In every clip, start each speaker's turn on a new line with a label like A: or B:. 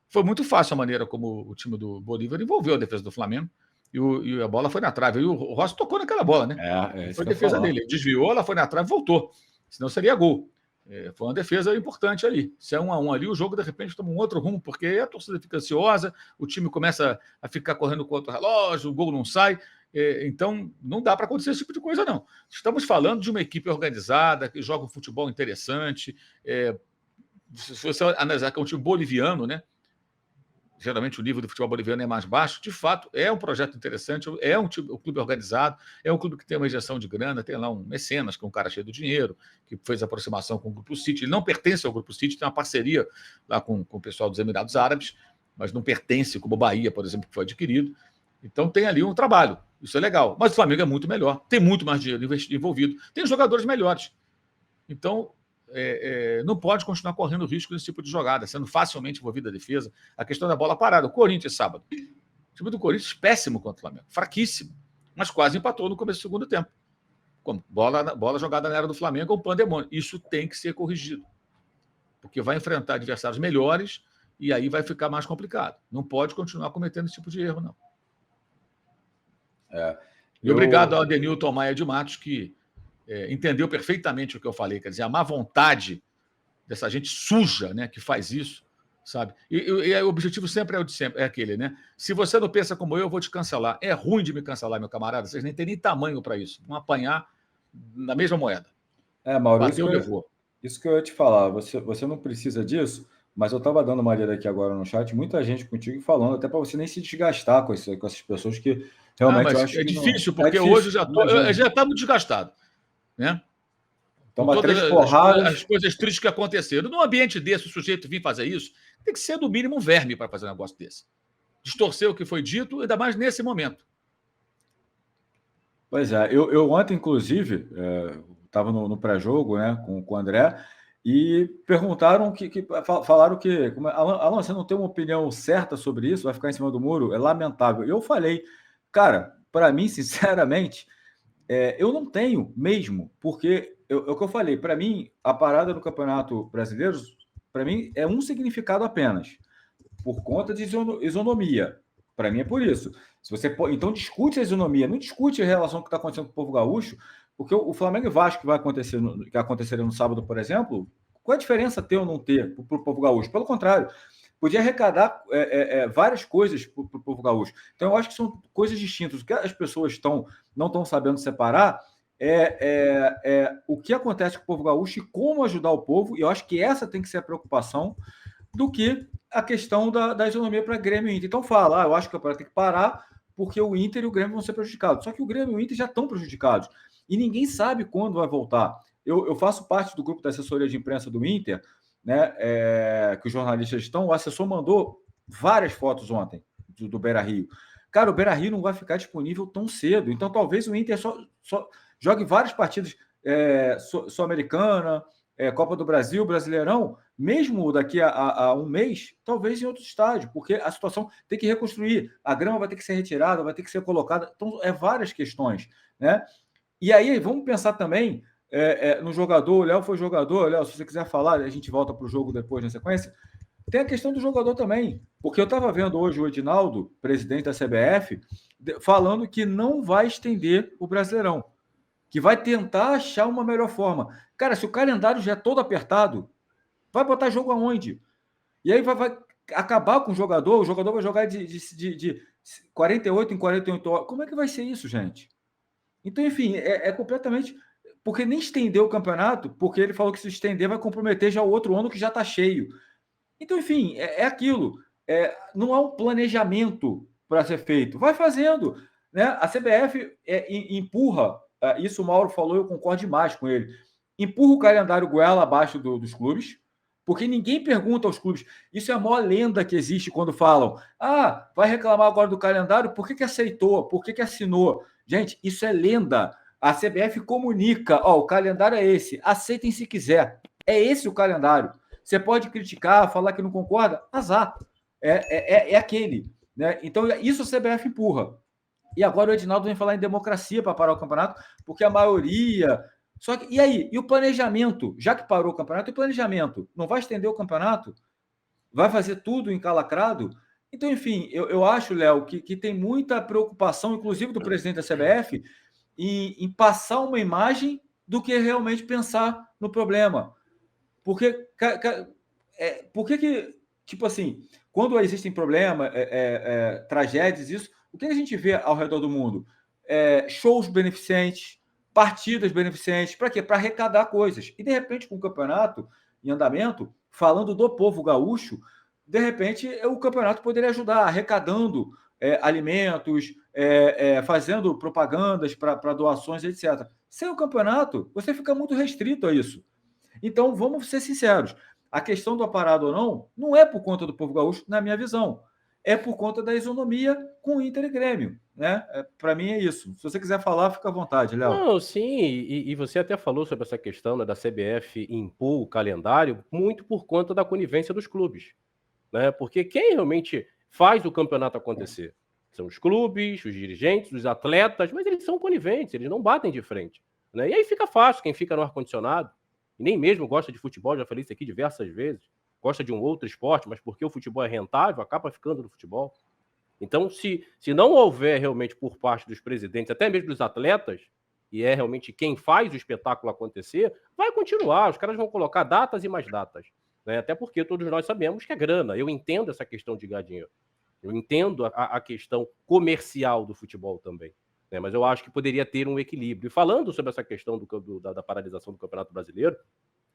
A: foi muito fácil a maneira como o time do Bolívar envolveu a defesa do Flamengo e a bola foi na trave. E o Rossi tocou naquela bola, né?
B: Isso
A: foi a
B: que eu ia
A: defesa
B: falar.
A: dele. Ele desviou, ela foi na trave e voltou. Senão seria gol. Foi uma defesa importante ali. Se é 1-1 ali, o jogo de repente toma um outro rumo, porque a torcida fica ansiosa, o time começa a ficar correndo contra o relógio, o gol não sai. Então, não dá para acontecer esse tipo de coisa, não. Estamos falando de uma equipe organizada, que joga um futebol interessante. Se você analisar que é um time boliviano, né? Geralmente o nível do futebol boliviano é mais baixo. De fato, é um projeto interessante, é um clube organizado, é um clube que tem uma injeção de grana, tem lá um mecenas, que é um cara cheio de dinheiro, que fez aproximação com o Grupo City. Ele não pertence ao Grupo City, tem uma parceria lá com o pessoal dos Emirados Árabes, mas não pertence, como o Bahia, por exemplo, que foi adquirido. Então tem ali um trabalho, isso é legal. Mas o Flamengo é muito melhor, tem muito mais dinheiro envolvido, tem jogadores melhores. Então, não pode continuar correndo risco nesse tipo de jogada, sendo facilmente envolvida a defesa. A questão da bola parada. O Corinthians, sábado. O time do Corinthians, péssimo contra o Flamengo. Fraquíssimo. Mas quase empatou no começo do segundo tempo. Como? Bola jogada na era do Flamengo, um pandemônio. Isso tem que ser corrigido. Porque vai enfrentar adversários melhores e aí vai ficar mais complicado. Não pode continuar cometendo esse tipo de erro, não. E obrigado ao Adenilton Maia de Matos, que entendeu perfeitamente o que eu falei, quer dizer, a má vontade dessa gente suja, né, que faz isso, sabe? E o objetivo sempre é aquele, né? Se você não pensa como eu vou te cancelar. É ruim de me cancelar, meu camarada, vocês nem têm nem tamanho para isso. Vão apanhar na mesma moeda.
B: Mauro,
A: bateu, levou.
B: Isso que eu ia te falar, você não precisa disso, mas eu estava dando uma olhada aqui agora no chat, muita gente contigo falando, até para você nem se desgastar com essas pessoas que realmente eu acho
A: é
B: que
A: difícil,
B: não...
A: porque hoje eu já está muito desgastado, né?
B: Toma
A: todas
B: três porradas.
A: as coisas tristes que aconteceram. Num ambiente desse, o sujeito vir fazer isso, tem que ser, no mínimo, um verme para fazer um negócio desse. Distorcer o que foi dito, ainda mais nesse momento.
B: Pois é, eu ontem, inclusive, estava no pré-jogo, né, com o André, e perguntaram falaram que, Alan, você não tem uma opinião certa sobre isso, vai ficar em cima do muro? É lamentável. Eu falei, cara, para mim, sinceramente, eu não tenho mesmo, porque é o que eu falei, para mim, a parada do Campeonato Brasileiro, para mim, é um significado apenas, por conta de isonomia. Para mim é por isso. Se você então discute a isonomia, não discute a relação que está acontecendo com o povo gaúcho, porque o Flamengo e Vasco que aconteceria no sábado, por exemplo, qual a diferença ter ou não ter para o povo gaúcho? Pelo contrário, podia arrecadar várias coisas para o povo gaúcho. Então, eu acho que são coisas distintas. O que as pessoas não estão sabendo separar o que acontece com o povo gaúcho e como ajudar o povo, e eu acho que essa tem que ser a preocupação do que a questão da isonomia para Grêmio e Inter. Então fala, eu acho que o campeonato tem que parar porque o Inter e o Grêmio vão ser prejudicados. Só que o Grêmio e o Inter já estão prejudicados. E ninguém sabe quando vai voltar. Eu faço parte do grupo da assessoria de imprensa do Inter, né, que os jornalistas estão. O assessor mandou várias fotos ontem do Beira-Rio. Cara, o Beira-Rio não vai ficar disponível tão cedo. Então talvez o Inter só jogue várias partidas Sul-Americana, Copa do Brasil, Brasileirão, mesmo daqui a um mês, talvez em outro estádio, porque a situação tem que reconstruir, a grama vai ter que ser retirada, vai ter que ser colocada, então várias questões, né? E aí, vamos pensar também no jogador, o Léo foi jogador, Léo, se você quiser falar, a gente volta para o jogo depois na sequência, tem a questão do jogador também, porque eu estava vendo hoje o Edinaldo, presidente da CBF, falando que não vai estender o Brasileirão, que vai tentar achar uma melhor forma. Cara, se o calendário já é todo apertado, vai botar jogo aonde? E aí vai acabar com o jogador vai jogar de 48 em 48 horas. Como é que vai ser isso, gente? Então, enfim, completamente... Porque nem estendeu o campeonato, porque ele falou que se estender vai comprometer já o outro ano que já está cheio. Então, enfim, é aquilo. Não há um planejamento para ser feito. Vai fazendo. Né? A CBF empurra, isso o Mauro falou, eu concordo demais com ele, empurra o calendário goela abaixo dos clubes, porque ninguém pergunta aos clubes. Isso é a maior lenda que existe quando falam, vai reclamar agora do calendário, por que aceitou? Por que assinou? Gente, isso é lenda. A CBF comunica, o calendário é esse, aceitem se quiser. É esse o calendário. Você pode criticar, falar que não concorda, azar. É aquele. Né? Então, isso a CBF empurra. E agora o Edinaldo vem falar em democracia para parar o campeonato, porque a maioria... Só que, e aí? E o planejamento? Já que parou o campeonato, e o planejamento? Não vai estender o campeonato? vai fazer tudo encalacrado. Então, enfim, eu acho, Léo, que tem muita preocupação, inclusive do presidente da CBF, em passar uma imagem do que realmente pensar no problema. Porque, por que, tipo assim, quando existem problemas, tragédias, isso, o que a gente vê ao redor do mundo? Shows beneficentes, partidas beneficentes, para quê? Para arrecadar coisas. E, de repente, com o campeonato em andamento, falando do povo gaúcho, de repente, o campeonato poderia ajudar, arrecadando alimentos, fazendo propagandas para doações, etc. Sem o campeonato, você fica muito restrito a isso. Então, vamos ser sinceros. A questão do aparado ou não é por conta do povo gaúcho, na minha visão. É por conta da isonomia com o Inter e Grêmio. Né? Para mim é isso. Se você quiser falar, fica à vontade, Léo.
C: Não, sim, e você até falou sobre essa questão, né, da CBF impor o calendário muito por conta da conivência dos clubes. Né? Porque quem realmente faz o campeonato acontecer são os clubes, os dirigentes, os atletas, mas eles são coniventes, eles não batem de frente. Né? E aí fica fácil, quem fica no ar-condicionado, e nem mesmo gosta de futebol, já falei isso aqui diversas vezes, gosta de um outro esporte, mas porque o futebol é rentável, acaba ficando no futebol. Então, se não houver realmente por parte dos presidentes, até mesmo dos atletas, e é realmente quem faz o espetáculo acontecer, vai continuar, os caras vão colocar datas e mais datas. Né? Até porque todos nós sabemos que é grana. Eu entendo essa questão de ganhar dinheiro. Eu entendo a questão comercial do futebol também. Né? Mas eu acho que poderia ter um equilíbrio. E falando sobre essa questão da paralisação do Campeonato Brasileiro,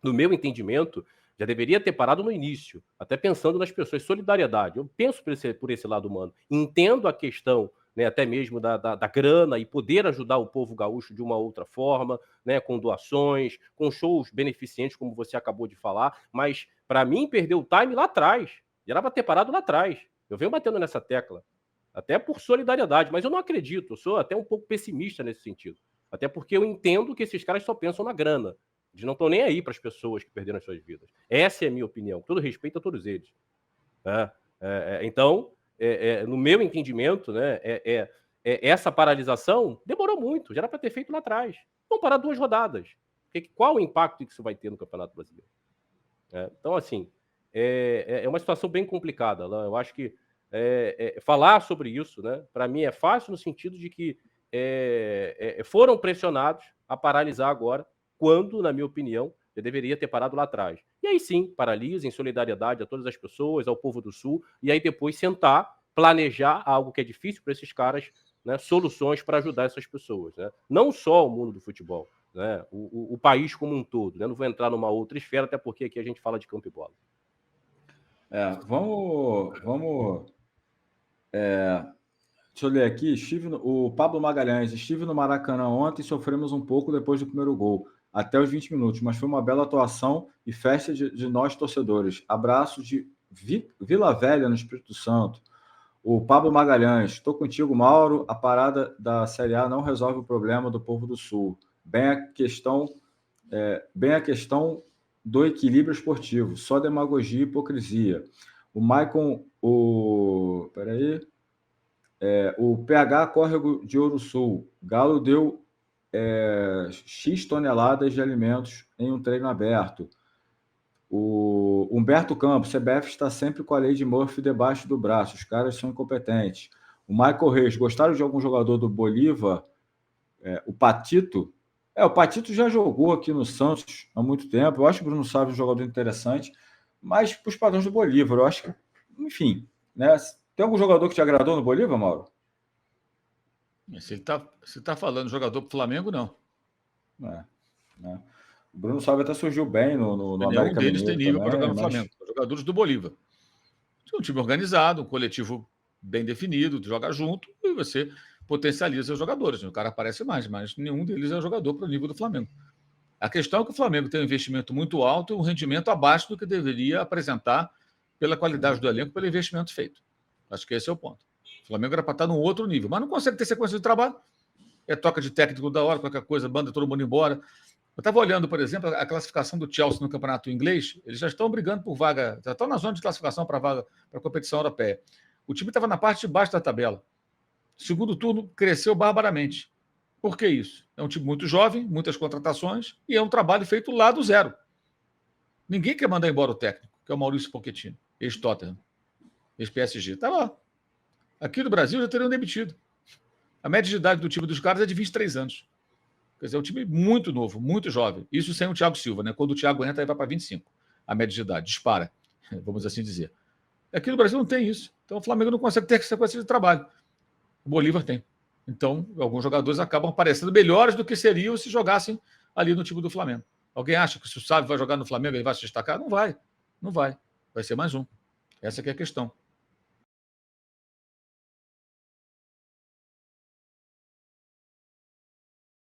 C: no meu entendimento, já deveria ter parado no início, até pensando nas pessoas, solidariedade. Eu penso por esse lado humano. Entendo a questão, né, até mesmo da grana e poder ajudar o povo gaúcho de uma outra forma, né, com doações, com shows beneficentes, como você acabou de falar, mas para mim perdeu o time lá atrás. Já era para ter parado lá atrás. Eu venho batendo nessa tecla, até por solidariedade, mas eu não acredito, eu sou até um pouco pessimista nesse sentido. Até porque eu entendo que esses caras só pensam na grana. Eles não estão nem aí para as pessoas que perderam as suas vidas. Essa é a minha opinião, com todo respeito a todos eles. Então, no meu entendimento, né, essa paralisação demorou muito, já era para ter feito lá atrás. Vamos parar 2 rodadas. Qual o impacto que isso vai ter no Campeonato Brasileiro? Então, assim, é uma situação bem complicada. Né? Eu acho que falar sobre isso, né, para mim é fácil no sentido de que foram pressionados a paralisar agora, quando, na minha opinião, já deveria ter parado lá atrás. E aí sim, paralisa em solidariedade a todas as pessoas, ao povo do Sul, e aí depois sentar, planejar algo que é difícil para esses caras, né, soluções para ajudar essas pessoas. Né? Não só o mundo do futebol, né? O país como um todo. Né? Não vou entrar numa outra esfera, até porque aqui a gente fala de campo e bola.
B: Vamos deixa eu ler aqui. O Pablo Magalhães. Estive no Maracanã ontem e sofremos um pouco depois do primeiro gol, até os 20 minutos, mas foi uma bela atuação e festa de nós torcedores. Abraço de Vila Velha, no Espírito Santo. O Pablo Magalhães. Estou contigo, Mauro. A parada da Série A não resolve o problema do povo do Sul. Bem a questão do equilíbrio esportivo. Só demagogia e hipocrisia. O Maicon... o PH Córrego de Ouro Sul. Galo deu X toneladas de alimentos em um treino aberto. O Humberto Campos, CBF está sempre com a lei de Murphy debaixo do braço. Os caras são incompetentes. O Michael Reis, gostaram de algum jogador do Bolívar? O Patito? O Patito já jogou aqui no Santos há muito tempo. Eu acho que o Bruno Sávio é um jogador interessante, mas para os padrões do Bolívar, eu acho que, enfim, né? Tem algum jogador que te agradou no Bolívar, Mauro?
A: Se tá falando jogador para o Flamengo, não.
B: Né? O Bruno Sávio até surgiu bem no América Mineiro.
A: Nenhum deles tem nível para jogar no
B: mas...
A: Flamengo. Os jogadores do Bolívar. É um time organizado, um coletivo bem definido, joga junto e você potencializa os jogadores. O cara aparece mais, mas nenhum deles é jogador para o nível do Flamengo. A questão é que o Flamengo tem um investimento muito alto e um rendimento abaixo do que deveria apresentar pela qualidade do elenco, pelo investimento feito. Acho que esse é o ponto. O Flamengo era para estar num outro nível, mas não consegue ter sequência de trabalho. Troca de técnico da hora, qualquer coisa, banda todo mundo embora. Eu estava olhando, por exemplo, a classificação do Chelsea no campeonato inglês. Eles já estão brigando por vaga, já estão na zona de classificação para vaga para a competição europeia. O time estava na parte de baixo da tabela. Segundo turno, cresceu barbaramente. Por que isso? É um time muito jovem, muitas contratações, e é um trabalho feito lá do zero. Ninguém quer mandar embora o técnico, que é o Maurício Pochettino. ex-Tottenham, ex-PSG. Está lá. Aqui no Brasil já teriam demitido. A média de idade do time dos caras é de 23 anos. Quer dizer, é um time muito novo, muito jovem. Isso sem o Thiago Silva, né? Quando o Thiago entra, aí vai para 25. A média de idade dispara, vamos assim dizer. Aqui no Brasil não tem isso. Então o Flamengo não consegue ter sequência de trabalho. O Bolívar tem. Então, alguns jogadores acabam aparecendo melhores do que seriam se jogassem ali no time do Flamengo. Alguém acha que se o Sávio vai jogar no Flamengo, ele vai se destacar? Não vai. Não vai. Vai ser mais um. Essa que é a questão.